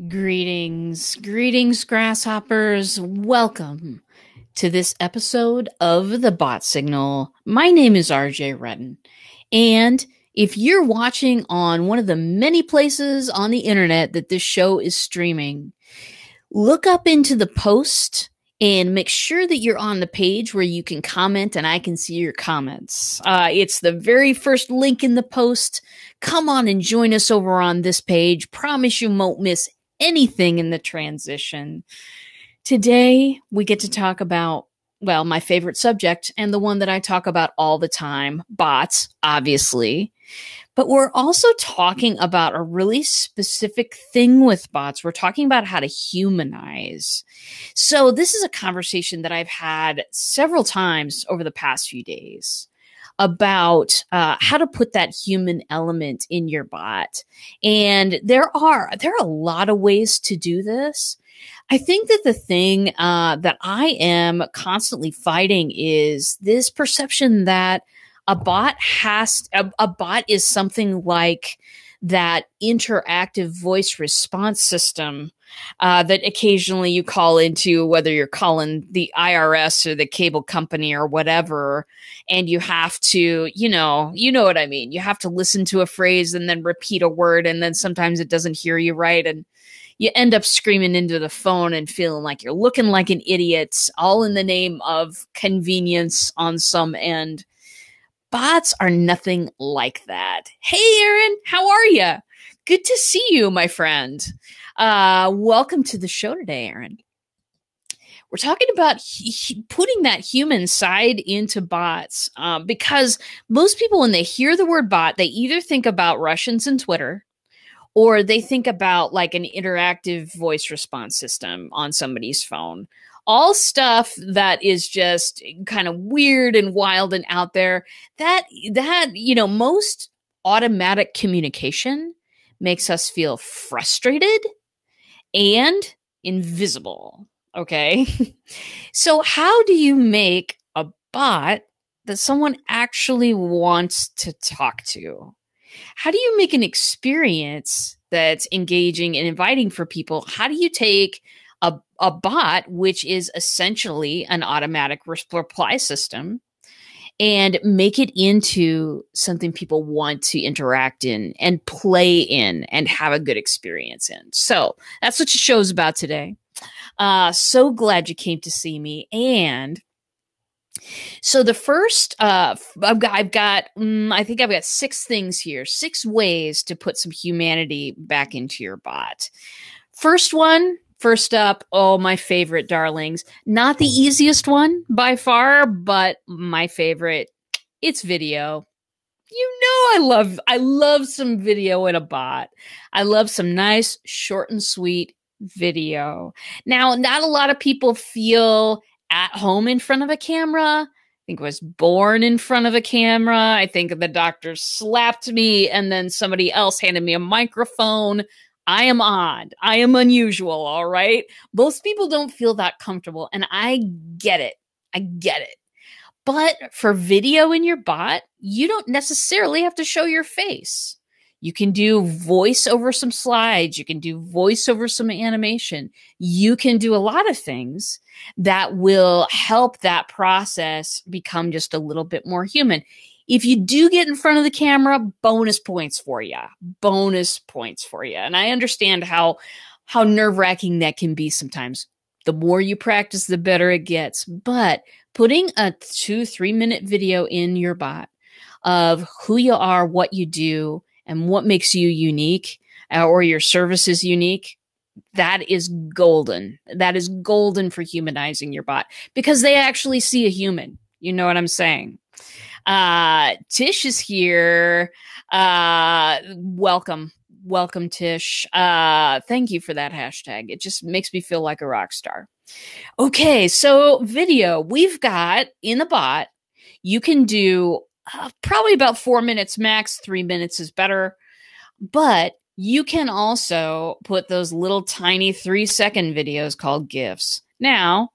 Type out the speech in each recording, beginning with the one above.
Greetings, grasshoppers. Welcome to this episode of the Bot Signal. My name is RJ Redden, and if you're watching on one of the many places on the internet that this show is streaming, look up into the post and make sure that you're on the page where you can comment and I can see your comments. It's the very first link in the post. Come on and join us over on this page. Promise you won't miss anything in the transition. Today, we get to talk about, well, my favorite subject and the one that I talk about all the time, bots, obviously. But we're also talking about a really specific thing with bots. We're talking about how to humanize. So this is a conversation that I've had several times over the past few days about how to put that human element in your bot. And there are a lot of ways to do this. I think that the thing that I am constantly fighting is this perception that a bot is something like that interactive voice response system that occasionally you call into, whether you're calling the IRS or the cable company or whatever, and you have to, you know what I mean. You have to listen to a phrase and then repeat a word, and then sometimes it doesn't hear you right, and you end up screaming into the phone and feeling like you're looking like an idiot, all in the name of convenience on some end. Bots are nothing like that. Hey, Aaron, how are you? Good to see you, my friend. Welcome to the show today, Aaron. We're talking about putting that human side into bots because most people, when they hear the word bot, they either think about Russians and Twitter, or they think about like an interactive voice response system on somebody's phone. All stuff that is just kind of weird and wild and out there. That most automatic communication makes us feel frustrated and invisible. Okay. So how do you make a bot that someone actually wants to talk to? How do you make an experience that's engaging and inviting for people? How do you take a bot, which is essentially an automatic reply system, and make it into something people want to interact in and play in and have a good experience in? So that's what your show's about today. So glad you came to see me. And so the first, I think I've got 6 things here, 6 ways to put some humanity back into your bot. First up, oh, my favorite, darlings. Not the easiest one by far, but my favorite. It's video. I love some video in a bot. I love some nice, short and sweet video. Now, not a lot of people feel at home in front of a camera. I think I was born in front of a camera. I think the doctor slapped me and then somebody else handed me a microphone. I am odd. I am unusual, all right? Most people don't feel that comfortable, and I get it. But for video in your bot, you don't necessarily have to show your face. You can do voice over some slides. You can do voice over some animation. You can do a lot of things that will help that process become just a little bit more human. If you do get in front of the camera, bonus points for you. And I understand how nerve-wracking that can be sometimes. The more you practice, the better it gets. But putting a 2-3 minute video in your bot of who you are, what you do, and what makes you unique, or your service is unique, that is golden. That is golden for humanizing your bot, because they actually see a human. You know what I'm saying? Tish is here. Welcome, Tish. Thank you for that hashtag. It just makes me feel like a rock star. Okay, so video. We've got in the bot, you can do probably about 4 minutes max. 3 minutes is better. But you can also put those little tiny 3-second videos called GIFs. Now,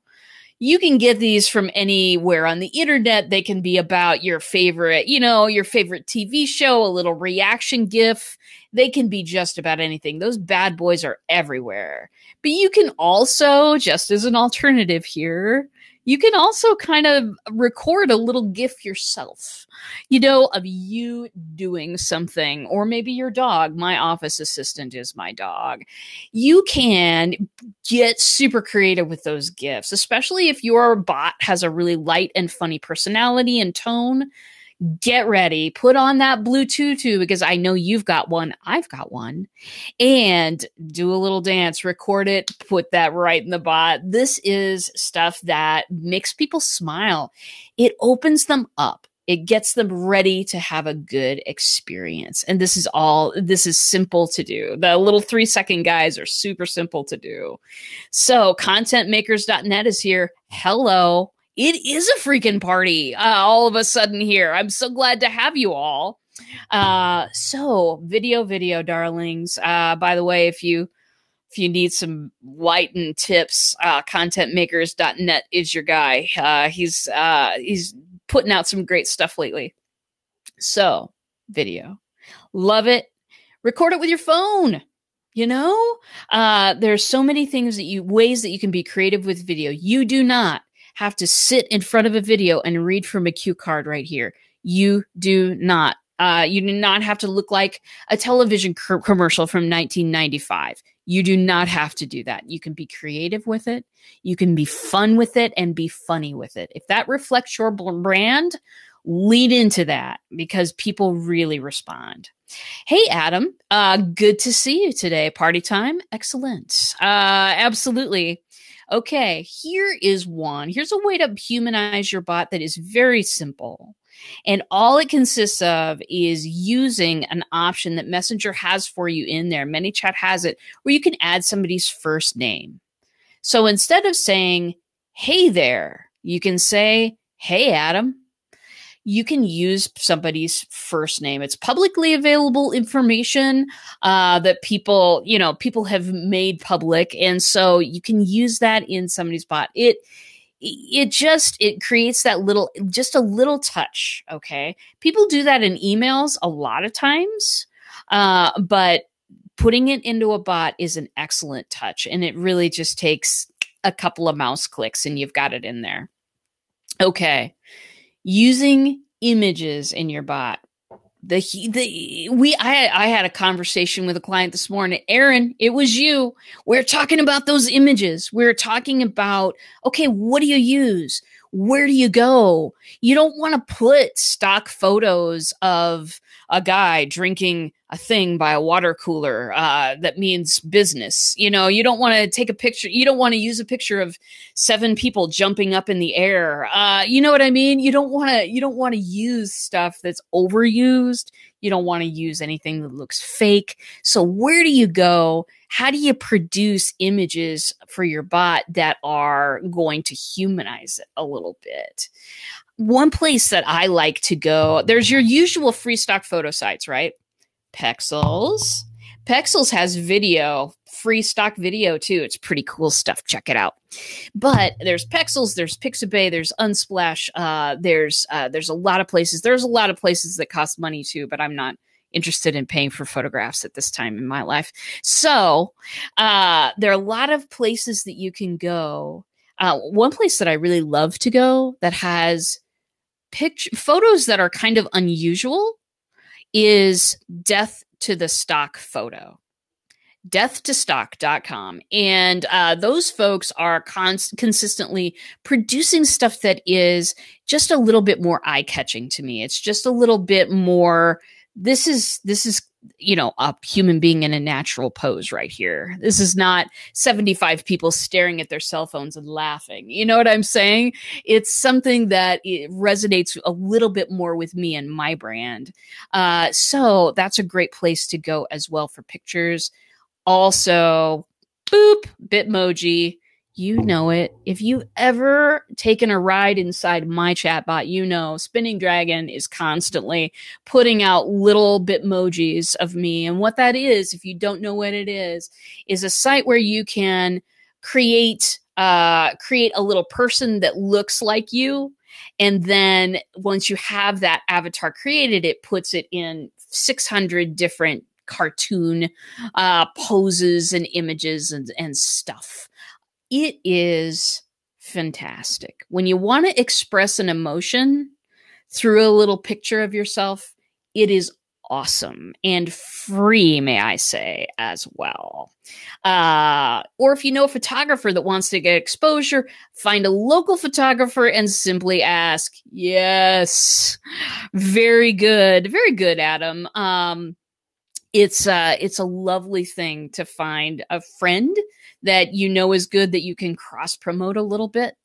you can get these from anywhere on the internet. They can be about your favorite TV show, a little reaction GIF. They can be just about anything. Those bad boys are everywhere. But you can also, just as an alternative here, you can also kind of record a little GIF yourself, of you doing something, or maybe your dog. My office assistant is my dog. You can get super creative with those GIFs, especially if your bot has a really light and funny personality and tone. Get ready, put on that blue tutu, because I know you've got one, I've got one, and do a little dance, record it, put that right in the bot. This is stuff that makes people smile. It opens them up. It gets them ready to have a good experience. And this is simple to do. The little 3-second guys are super simple to do. So contentmakers.net is here. Hello. It is a freaking party all of a sudden here. I'm so glad to have you all. So video, darlings. By the way, if you need some light and tips, contentmakers.net is your guy. He's putting out some great stuff lately. So video, love it. Record it with your phone. There's so many ways that you can be creative with video. You do not have to sit in front of a video and read from a cue card right here. You do not. You do not have to look like a television commercial from 1995. You do not have to do that. You can be creative with it. You can be fun with it and be funny with it. If that reflects your brand, lead into that, because people really respond. Hey, Adam, good to see you today. Party time? Excellent. Absolutely. Okay, here's a way to humanize your bot that is very simple. And all it consists of is using an option that Messenger has for you in there. ManyChat has it, where you can add somebody's first name. So instead of saying, hey there, you can say, hey, Adam. You can use somebody's first name. It's publicly available information that people have made public. And so you can use that in somebody's bot. It creates that a little touch. Okay. People do that in emails a lot of times. But putting it into a bot is an excellent touch. And it really just takes a couple of mouse clicks and you've got it in there. Okay. Using images in your bot. I had a conversation with a client this morning. Aaron, it was you. We're talking about those images. We're talking about, okay, what do you use? Where do you go? You don't want to put stock photos of a guy drinking a thing by a water cooler that means business. You don't want to take a picture. You don't want to use a picture of 7 people jumping up in the air. You know what I mean? You don't want to use stuff that's overused. You don't want to use anything that looks fake. So where do you go? How do you produce images for your bot that are going to humanize it a little bit? One place that I like to go, there's your usual free stock photo sites, right? Pexels. Pexels has video, free stock video too. It's pretty cool stuff. Check it out. But there's Pexels, there's Pixabay, there's Unsplash. There's a lot of places. There's a lot of places that cost money too, but I'm not interested in paying for photographs at this time in my life. So there are a lot of places that you can go. One place that I really love to go that has photos that are kind of unusual is Death to the Stock Photo. deathtostock.com. And those folks are consistently producing stuff that is just a little bit more eye-catching to me. It's just a little bit more, this is a human being in a natural pose right here. This is not 75 people staring at their cell phones and laughing. You know what I'm saying? It's something that it resonates a little bit more with me and my brand. So that's a great place to go as well for pictures. Also, boop, Bitmoji. You know it. If you've ever taken a ride inside my chatbot, Spinning Dragon is constantly putting out little Bitmojis of me. And what that is, if you don't know what it is a site where you can create a little person that looks like you. And then once you have that avatar created, it puts it in 600 different cartoon poses and images and stuff. It is fantastic. When you want to express an emotion through a little picture of yourself, it is awesome and free, may I say, as well. Or if you know a photographer that wants to get exposure, find a local photographer and simply ask. Yes. Very good. Very good, Adam. It's a lovely thing to find a friend that you know is good that you can cross promote a little bit.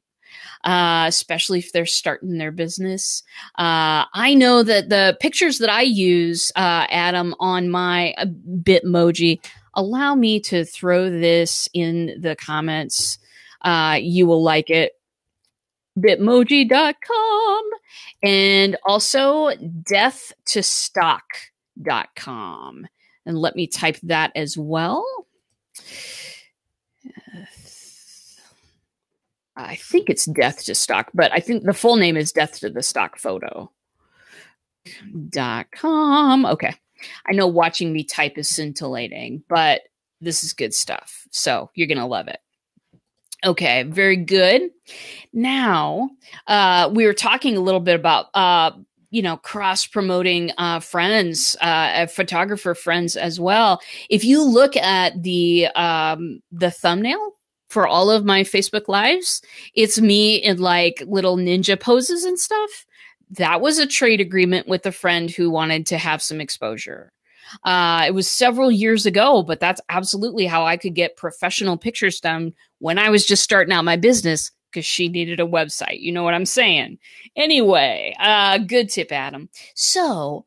Especially if they're starting their business. I know that the pictures that I use, Adam, on my Bitmoji, allow me to throw this in the comments. You will like it. Bitmoji.com and also deathtostock.com. And let me type that as well. I think it's Death to Stock, but I think the full name is Death to the Stock Photo.com. Okay. I know watching me type is scintillating, but this is good stuff. So you're going to love it. Okay. Very good. Now, we were talking a little bit about, cross promoting friends, photographer friends as well. If you look at the thumbnail for all of my Facebook lives, it's me in like little ninja poses and stuff. That was a trade agreement with a friend who wanted to have some exposure. It was several years ago, but that's absolutely how I could get professional pictures done when I was just starting out my business, because she needed a website. You know what I'm saying? Anyway, good tip, Adam. So,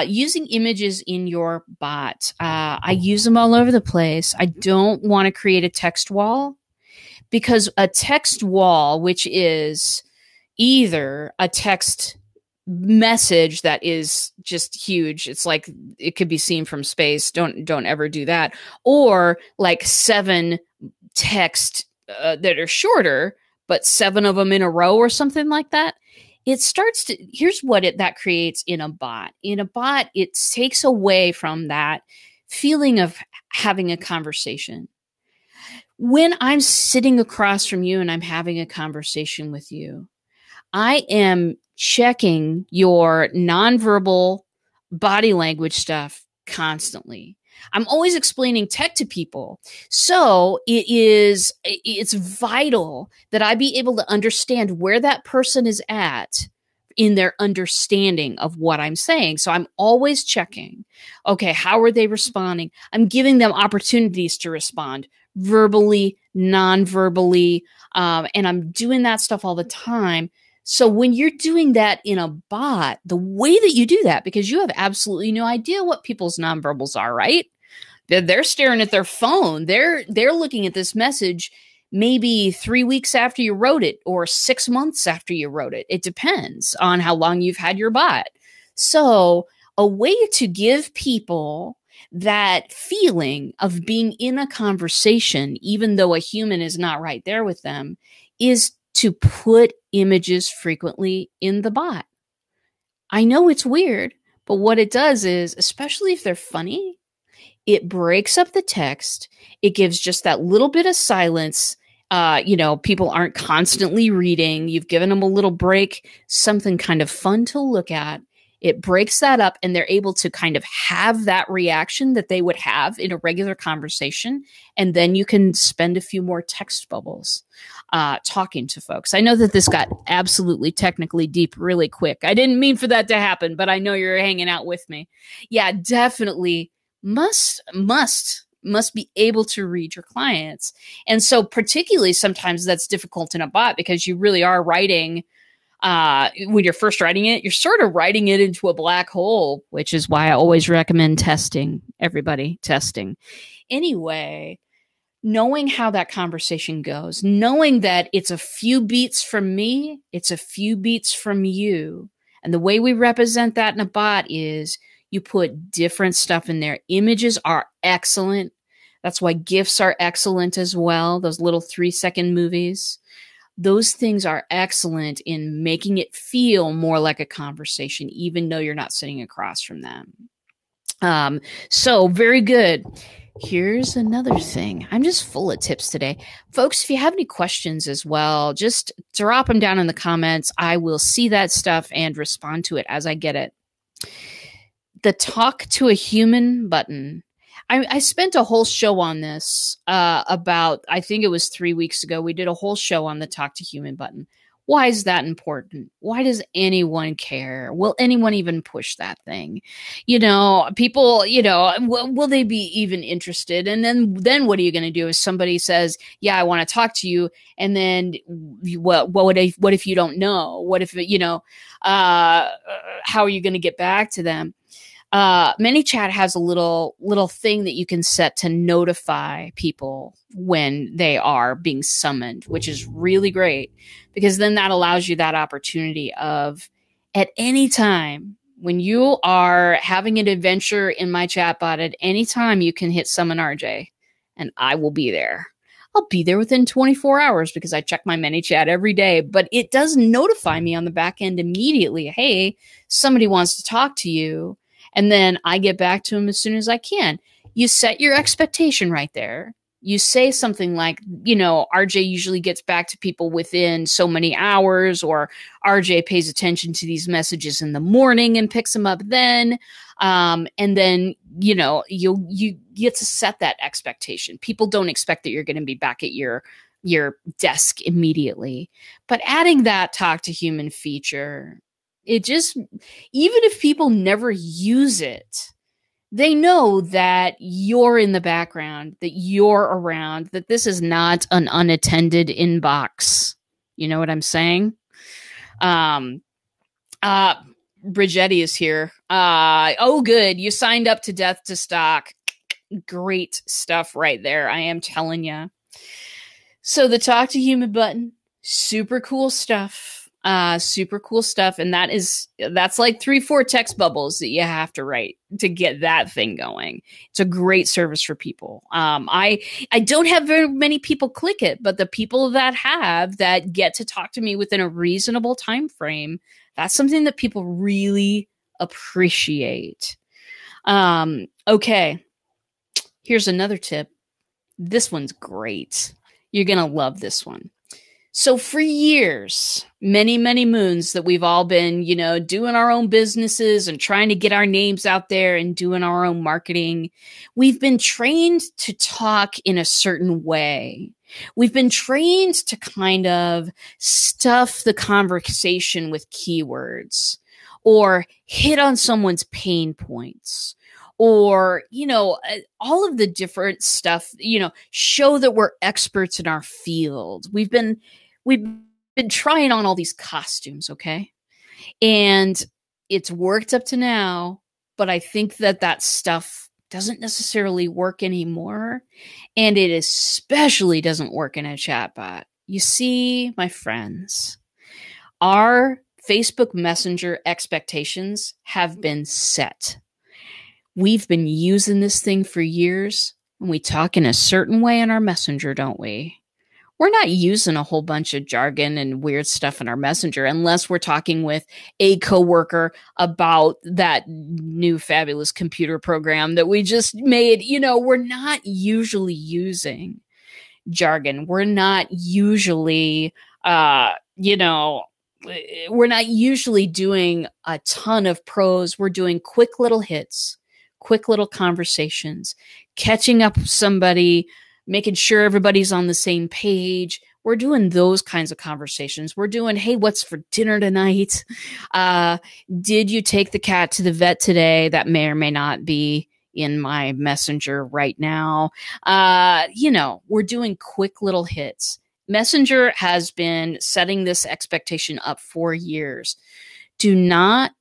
using images in your bot. I use them all over the place. I don't want to create a text wall, because a text wall, which is either a text message that is just huge, it's like it could be seen from space. Don't ever do that. Or like 7 text that are shorter, but 7 of them in a row or something like that. It starts to, here's what that creates in a bot. In a bot, it takes away from that feeling of having a conversation. When I'm sitting across from you and I'm having a conversation with you, I am checking your nonverbal body language stuff constantly. I'm always explaining tech to people. So it's vital that I be able to understand where that person is at in their understanding of what I'm saying. So I'm always checking, okay, how are they responding? I'm giving them opportunities to respond verbally, non-verbally, and I'm doing that stuff all the time. So when you're doing that in a bot, the way that you do that, because you have absolutely no idea what people's nonverbals are, right? They're staring at their phone. They're looking at this message maybe 3 weeks after you wrote it or 6 months after you wrote it. It depends on how long you've had your bot. So a way to give people that feeling of being in a conversation, even though a human is not right there with them, is to put images frequently in the bot. I know it's weird, but what it does is, especially if they're funny, it breaks up the text. It gives just that little bit of silence. People aren't constantly reading. You've given them a little break, something kind of fun to look at. It breaks that up, and they're able to kind of have that reaction that they would have in a regular conversation. And then you can spend a few more text bubbles talking to folks. I know that this got absolutely technically deep really quick. I didn't mean for that to happen, but I know you're hanging out with me. Yeah, definitely must be able to read your clients. And so particularly sometimes that's difficult in a bot, because you really are writing when you're first writing it, you're sort of writing it into a black hole, which is why I always recommend testing. Everybody, testing. Anyway, knowing how that conversation goes, knowing that it's a few beats from me, it's a few beats from you. And the way we represent that in a bot is you put different stuff in there. Images are excellent. That's why GIFs are excellent as well. Those little 3-second movies. Those things are excellent in making it feel more like a conversation, even though you're not sitting across from them. So very good. Here's another thing. I'm just full of tips today. Folks, if you have any questions as well, just drop them down in the comments. I will see that stuff and respond to it as I get it. The talk to a human button. I spent a whole show on this about, I think it was 3 weeks ago. We did a whole show on the talk to human button. Why is that important? Why does anyone care? Will anyone even push that thing? People, will they be even interested? And then what are you going to do if somebody says, yeah, I want to talk to you. And then what if you don't know? What if, how are you going to get back to them? ManyChat has a little thing that you can set to notify people when they are being summoned, which is really great because then that allows you that opportunity of at any time when you are having an adventure in my chatbot, at any time you can hit summon RJ and I will be there. I'll be there within 24 hours because I check my ManyChat every day, but it does notify me on the back end immediately. Hey, somebody wants to talk to you. And then I get back to him as soon as I can. You set your expectation right there. You say something like, RJ usually gets back to people within so many hours, or RJ pays attention to these messages in the morning and picks them up then. And then, you get to set that expectation. People don't expect that you're going to be back at your desk immediately. But adding that talk to human feature, it just, even if people never use it, they know that you're in the background, that you're around, that this is not an unattended inbox. You know what I'm saying? Brigetti is here. Oh, good. You signed up to Death to Stock. Great stuff right there. I am telling you. So the talk to human button, super cool stuff. Super cool stuff. And that's like 3-4 text bubbles that you have to write to get that thing going. It's a great service for people. I don't have very many people click it, but the people that get to talk to me within a reasonable time frame, that's something that people really appreciate. Okay. Here's another tip. This one's great. You're going to love this one. So for years, many, many moons that we've all been, doing our own businesses and trying to get our names out there and doing our own marketing, we've been trained to talk in a certain way. We've been trained to kind of stuff the conversation with keywords or hit on someone's pain points. Or, all of the different stuff, show that we're experts in our field. We've been trying on all these costumes, okay? And it's worked up to now, but I think that stuff doesn't necessarily work anymore. And it especially doesn't work in a chatbot. You see, my friends, our Facebook Messenger expectations have been set. We've been using this thing for years, and we talk in a certain way in our Messenger, don't we? We're not using a whole bunch of jargon and weird stuff in our Messenger unless we're talking with a coworker about that new fabulous computer program that we just made. We're not usually using jargon. We're not usually, we're not usually doing a ton of prose. We're doing quick little hits. Quick little conversations, catching up with somebody, making sure everybody's on the same page. We're doing those kinds of conversations. We're doing, hey, what's for dinner tonight? Did you take the cat to the vet today? That may or may not be in my Messenger right now. We're doing quick little hits. Messenger has been setting this expectation up for years. Do not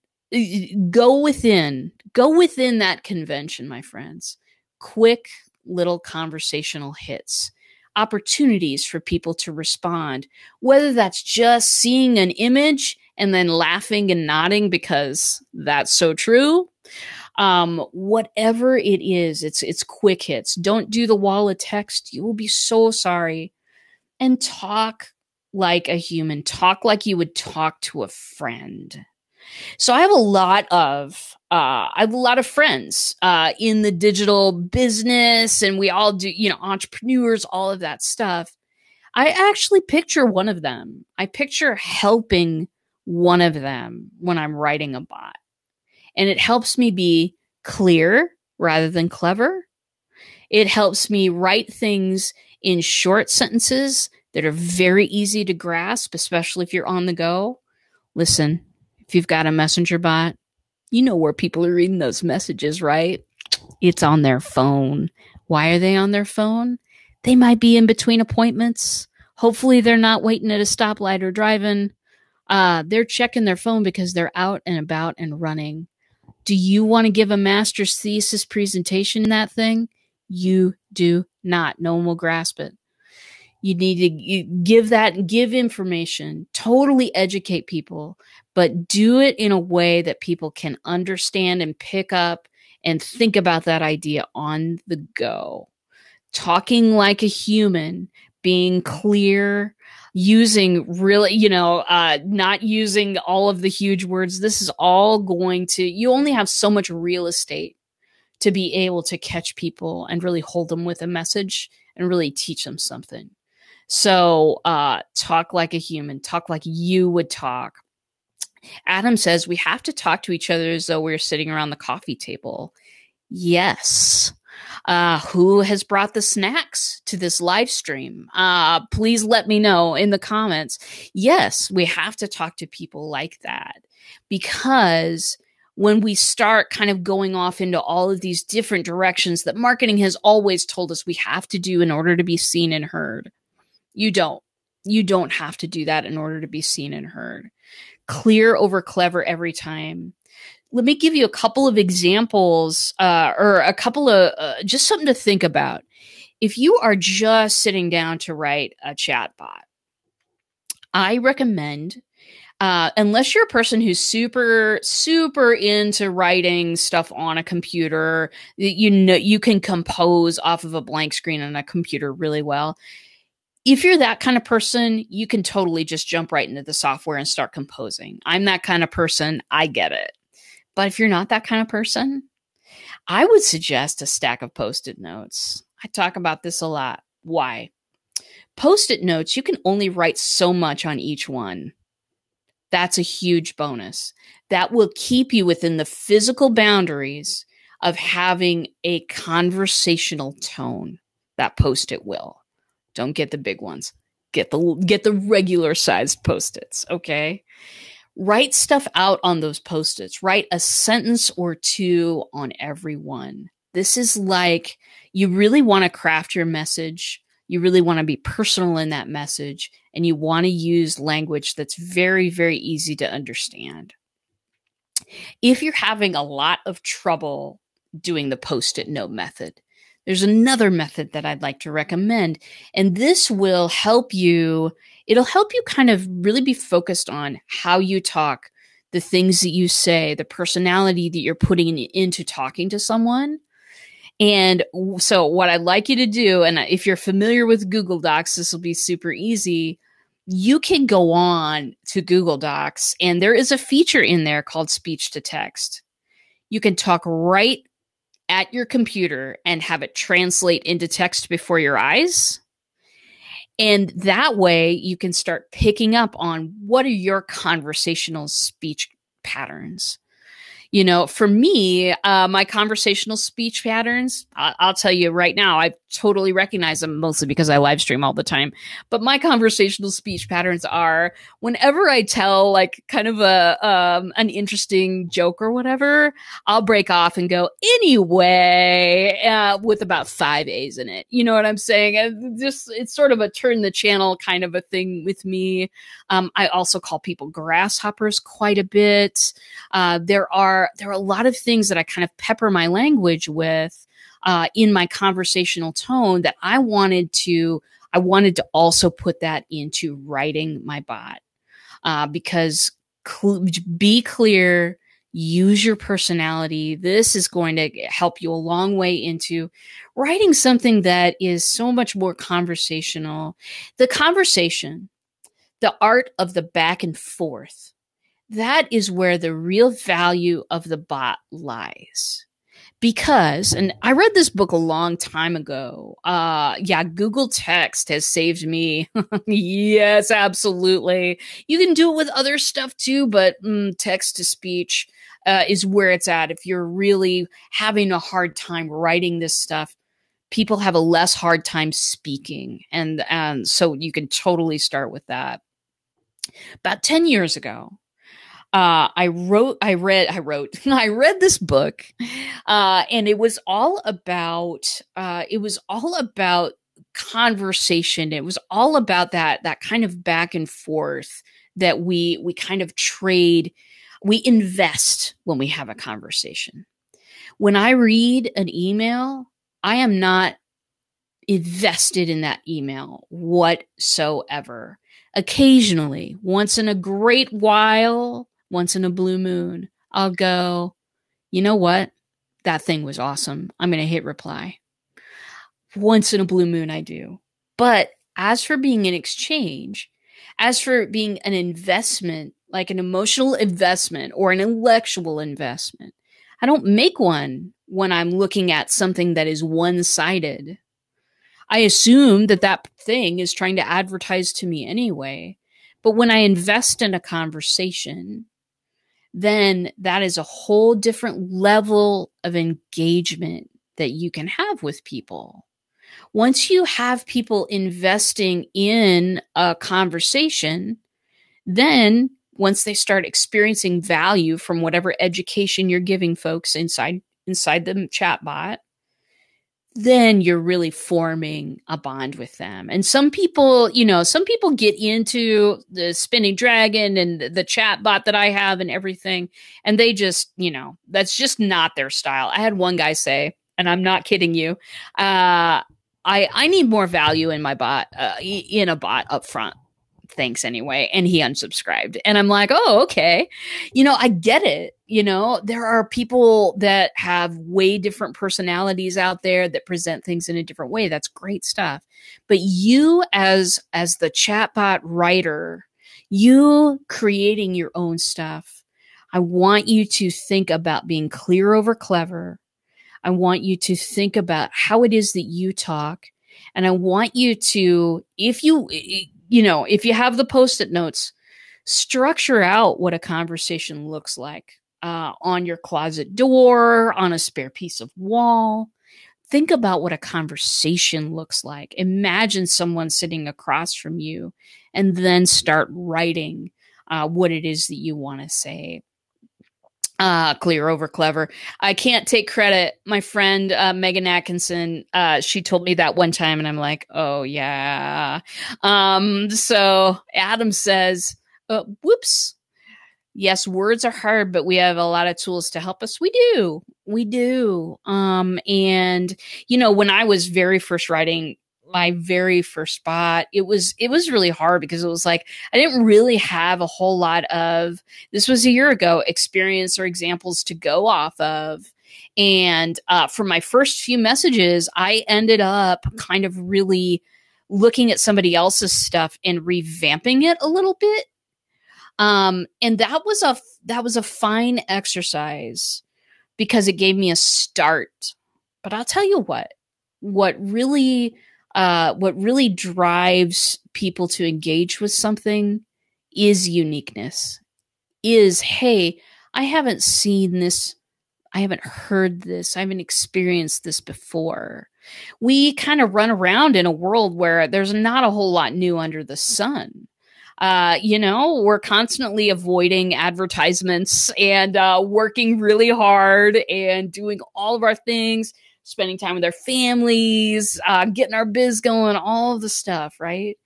go within that convention, my friends. Quick little conversational hits, opportunities for people to respond, whether that's just seeing an image and then laughing and nodding because that's so true. Whatever it is, it's quick hits. Don't do the wall of text. You will be so sorry. And talk like a human. Talk like you would talk to a friend. So I have a lot of friends in the digital business, and we all do, entrepreneurs, all of that stuff. I actually picture one of them. I picture helping one of them when I'm writing a bot. And it helps me be clear rather than clever. It helps me write things in short sentences that are very easy to grasp, especially if you're on the go. Listen, if you've got a messenger bot, you know where people are reading those messages, right? It's on their phone. Why are they on their phone? They might be in between appointments. Hopefully they're not waiting at a stoplight or driving. They're checking their phone because they're out and about and running. Do you want to give a master's thesis presentation in that thing? You do not. No one will grasp it. You need to give information, totally educate people, but do it in a way that people can understand and pick up and think about that idea on the go. Talking like a human, being clear, using really, not using all of the huge words. This is all you only have so much real estate to be able to catch people and really hold them with a message and really teach them something. So talk like a human, talk like you would talk. Adam says we have to talk to each other as though we're sitting around the coffee table. Yes. Who has brought the snacks to this live stream? Please let me know in the comments. Yes, we have to talk to people like that, because when we start kind of going off into all of these different directions that marketing has always told us we have to do in order to be seen and heard, you don't have to do that in order to be seen and heard. Clear over clever every time. Let me give you a couple of examples or a couple of just something to think about. If you are just sitting down to write a chatbot, I recommend, unless you're a person who's super, super into writing stuff on a computer, you can compose off of a blank screen on a computer really well. If you're that kind of person, you can totally just jump right into the software and start composing. I'm that kind of person. I get it. But if you're not that kind of person, I would suggest a stack of Post-it notes. I talk about this a lot. Why? Post-it notes, you can only write so much on each one. That's a huge bonus. That will keep you within the physical boundaries of having a conversational tone. That Post-it will. Don't get the big ones. Get the regular sized Post-its, okay? Write stuff out on those Post-its. Write a sentence or two on every one. This is like, you really want to craft your message. You really want to be personal in that message, and you want to use language that's very, very easy to understand. If you're having a lot of trouble doing the Post-it note method, there's another method that I'd like to recommend, and this will help you. It'll help you kind of really be focused on how you talk, the things that you say, the personality that you're putting into talking to someone. And so what I'd like you to do, and if you're familiar with Google Docs, this will be super easy. You can go on to Google Docs, and there is a feature in there called speech to text. You can talk right at your computer and have it translate into text before your eyes. And that way you can start picking up on what are your conversational speech patterns. For me, my conversational speech patterns, I'll tell you right now, I totally recognize them, mostly because I live stream all the time. But my conversational speech patterns are, whenever I tell like kind of an interesting joke or whatever, I'll break off and go, anyway, with about 5 A's in it. You know what I'm saying? It's sort of a turn the channel kind of a thing with me. I also call people grasshoppers quite a bit. There are a lot of things that I kind of pepper my language with in my conversational tone that I wanted to also put that into writing my bot, because be clear, use your personality. This is going to help you a long way into writing something that is so much more conversational. The conversation, the art of the back and forth, That is where the real value of the bot lies. Because, and I read this book a long time ago. Yeah, Google Text has saved me. Yes, absolutely. You can do it with other stuff too, but text to speech is where it's at. If you're really having a hard time writing this stuff, people have a less hard time speaking. And so you can totally start with that. About 10 years ago, I read this book, and it was all about conversation. It was all about that kind of back and forth that we kind of trade, we invest when we have a conversation. When I read an email, I am not invested in that email whatsoever. Occasionally, once in a great while, once in a blue moon, I'll go, you know what? That thing was awesome. I'm going to hit reply. Once in a blue moon, I do. But as for being an exchange, as for being an investment, like an emotional investment or an intellectual investment, I don't make one when I'm looking at something that is one-sided. I assume that thing is trying to advertise to me anyway. But when I invest in a conversation, then that is a whole different level of engagement that you can have with people. Once you have people investing in a conversation, then once they start experiencing value from whatever education you're giving folks inside the chatbot, then you're really forming a bond with them. And some people get into the spinning dragon and the chat bot that I have and everything. And they just, that's just not their style. I had one guy say, and I'm not kidding you, I need more value in my bot, in a bot up front. Thanks anyway. And he unsubscribed. And I'm like, oh, okay. I get it. There are people that have way different personalities out there that present things in a different way. That's great stuff. But you as the chatbot writer, you creating your own stuff, I want you to think about being clear over clever. I want you to think about how it is that you talk. And I want you to, if you have the Post-it notes, structure out what a conversation looks like on your closet door, on a spare piece of wall. Think about what a conversation looks like. Imagine someone sitting across from you and then start writing what it is that you want to say. Clear over clever. I can't take credit. My friend Megan Atkinson, she told me that one time, and I'm like, oh yeah. So Adam says, whoops. Yes, words are hard, but we have a lot of tools to help us. We do. And when I was very first writing my very first bot, it was really hard because it was like I didn't really have a whole lot of, this was a year ago, experience or examples to go off of. And for my first few messages, I ended up kind of really looking at somebody else's stuff and revamping it a little bit. And that was a fine exercise because it gave me a start. But I'll tell you what really drives people to engage with something is uniqueness. Is, hey, I haven't seen this. I haven't heard this. I haven't experienced this before. We kind of run around in a world where there's not a whole lot new under the sun. We're constantly avoiding advertisements and working really hard and doing all of our things, spending time with our families, getting our biz going, all of the stuff, right?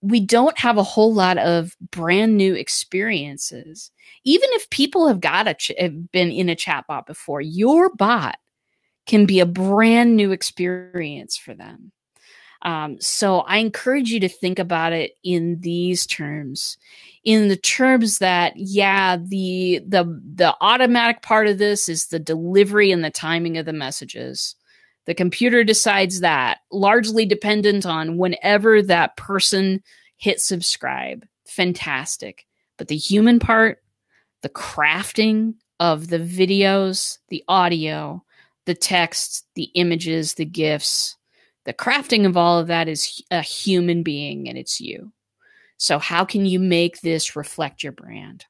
We don't have a whole lot of brand new experiences. Even if people have been in a chatbot before, your bot can be a brand new experience for them. So I encourage you to think about it in these terms, in the terms that, yeah, the automatic part of this is the delivery and the timing of the messages. The computer decides that, largely dependent on whenever that person hit subscribe. Fantastic. But the human part, the crafting of the videos, the audio, the text, the images, the GIFs, the crafting of all of that is a human being, and it's you. So how can you make this reflect your brand?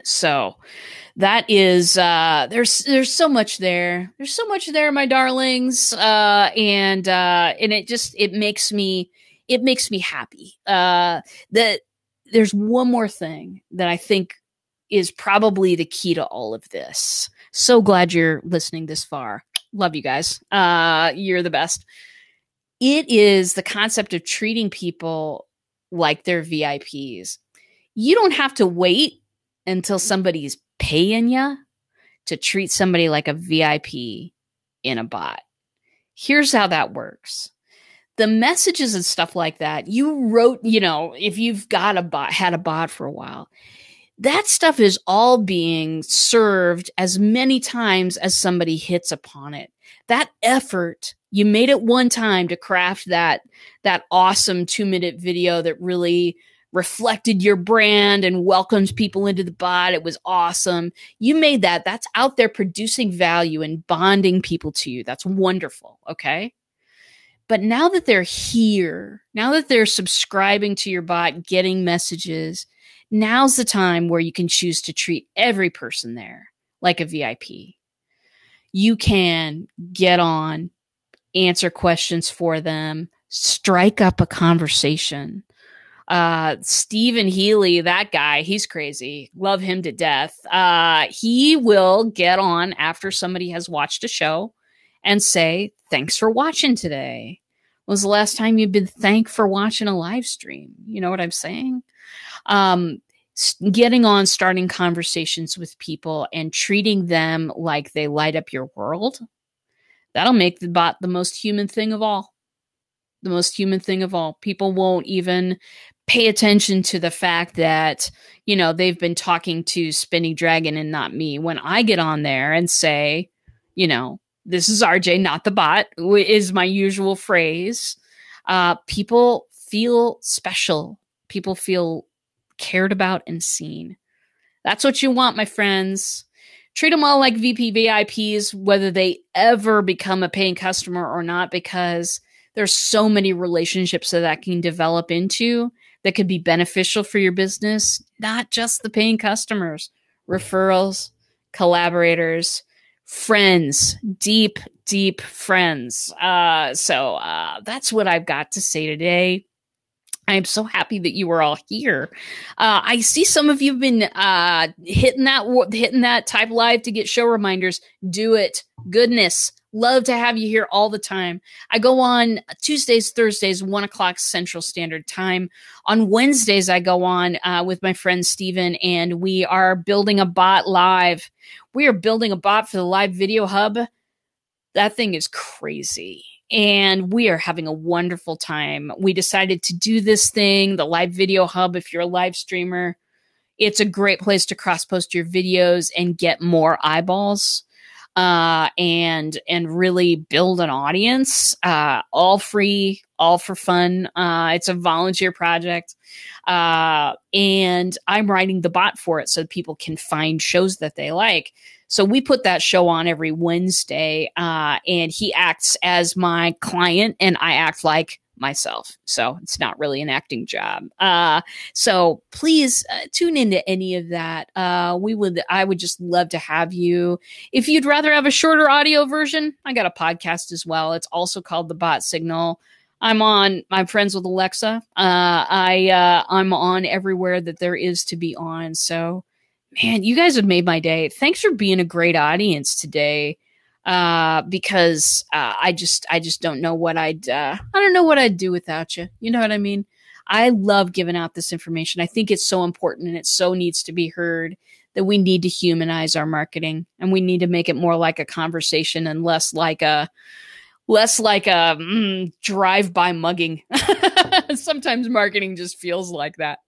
So that is there's so much there. There's so much there, my darlings. And it makes me happy. That there's one more thing that I think is probably the key to all of this. So glad you're listening this far. Love you guys. You're the best. It is the concept of treating people like they're VIPs. You don't have to wait until somebody's paying you to treat somebody like a VIP in a bot. Here's how that works. The messages and stuff like that, you wrote, if you've got had a bot for a while, that stuff is all being served as many times as somebody hits upon it. That effort, you made it one time to craft that awesome 2-minute video that really reflected your brand and welcomed people into the bot. It was awesome. You made that. That's out there producing value and bonding people to you. That's wonderful. Okay. But now that they're here, now that they're subscribing to your bot, getting messages, now's the time where you can choose to treat every person there like a VIP. You can get on, answer questions for them, strike up a conversation. Stephen Healy, that guy, he's crazy. Love him to death. He will get on after somebody has watched a show and say, thanks for watching today. When was the last time you've been thanked for watching a live stream? You know what I'm saying? Getting on, starting conversations with people and treating them like they light up your world. That'll make the bot the most human thing of all. The most human thing of all. People won't even pay attention to the fact that, they've been talking to Spinning Dragon and not me. When I get on there and say, this is RJ, not the bot, is my usual phrase. People feel special. People feel cared about and seen. That's what you want, my friends. Treat them all like VIPs, whether they ever become a paying customer or not, because there's so many relationships that can develop into that could be beneficial for your business, not just the paying customers, referrals, collaborators, friends, deep, deep friends. So that's what I've got to say today. I'm so happy that you were all here. I see some of you have been hitting that type live to get show reminders. Do it. Goodness. Love to have you here all the time. I go on Tuesdays, Thursdays, 1:00 Central Standard Time. On Wednesdays, I go on with my friend Steven, and we are building a bot live. We are building a bot for the Live Video Hub. That thing is crazy. And we are having a wonderful time. We decided to do this thing, the Live Video Hub. If you're a live streamer, it's a great place to cross-post your videos and get more eyeballs. And really build an audience, all free, all for fun. It's a volunteer project. And I'm writing the bot for it so people can find shows that they like. So we put that show on every Wednesday, and he acts as my client and I act like myself. So it's not really an acting job. So please tune into any of that. I would just love to have you. If you'd rather have a shorter audio version, I got a podcast as well. It's also called The Bot Signal. I'm friends with Alexa. I'm on everywhere that there is to be on. So man, you guys have made my day. Thanks for being a great audience today. Because I just don't know what I don't know what I'd do without you. You know what I mean? I love giving out this information. I think it's so important and it so needs to be heard that we need to humanize our marketing and we need to make it more like a conversation and less like a drive-by mugging. Sometimes marketing just feels like that.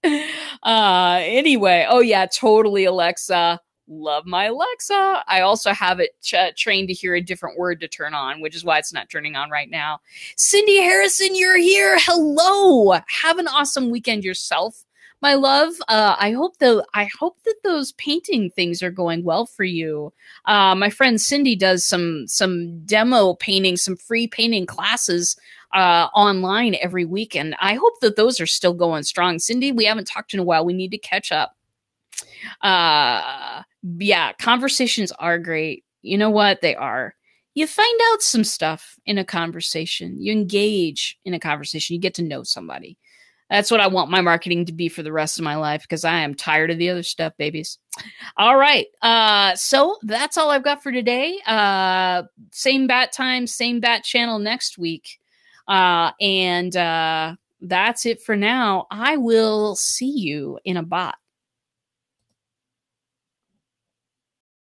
Anyway, oh yeah, totally, Alexa. Love my Alexa. I also have it trained to hear a different word to turn on, which is why it's not turning on right now. Cindy Harrison, you're here. Hello. Have an awesome weekend yourself. My love, I hope that those painting things are going well for you. My friend Cindy does some demo painting, some free painting classes online every week, and I hope that those are still going strong. Cindy, we haven't talked in a while. We need to catch up. Yeah, conversations are great. You know what? They are. You find out some stuff in a conversation. You engage in a conversation. You get to know somebody. That's what I want my marketing to be for the rest of my life because I am tired of the other stuff, babies. All right. So that's all I've got for today. Same bat time, same bat channel next week. And that's it for now. I will see you in a bot.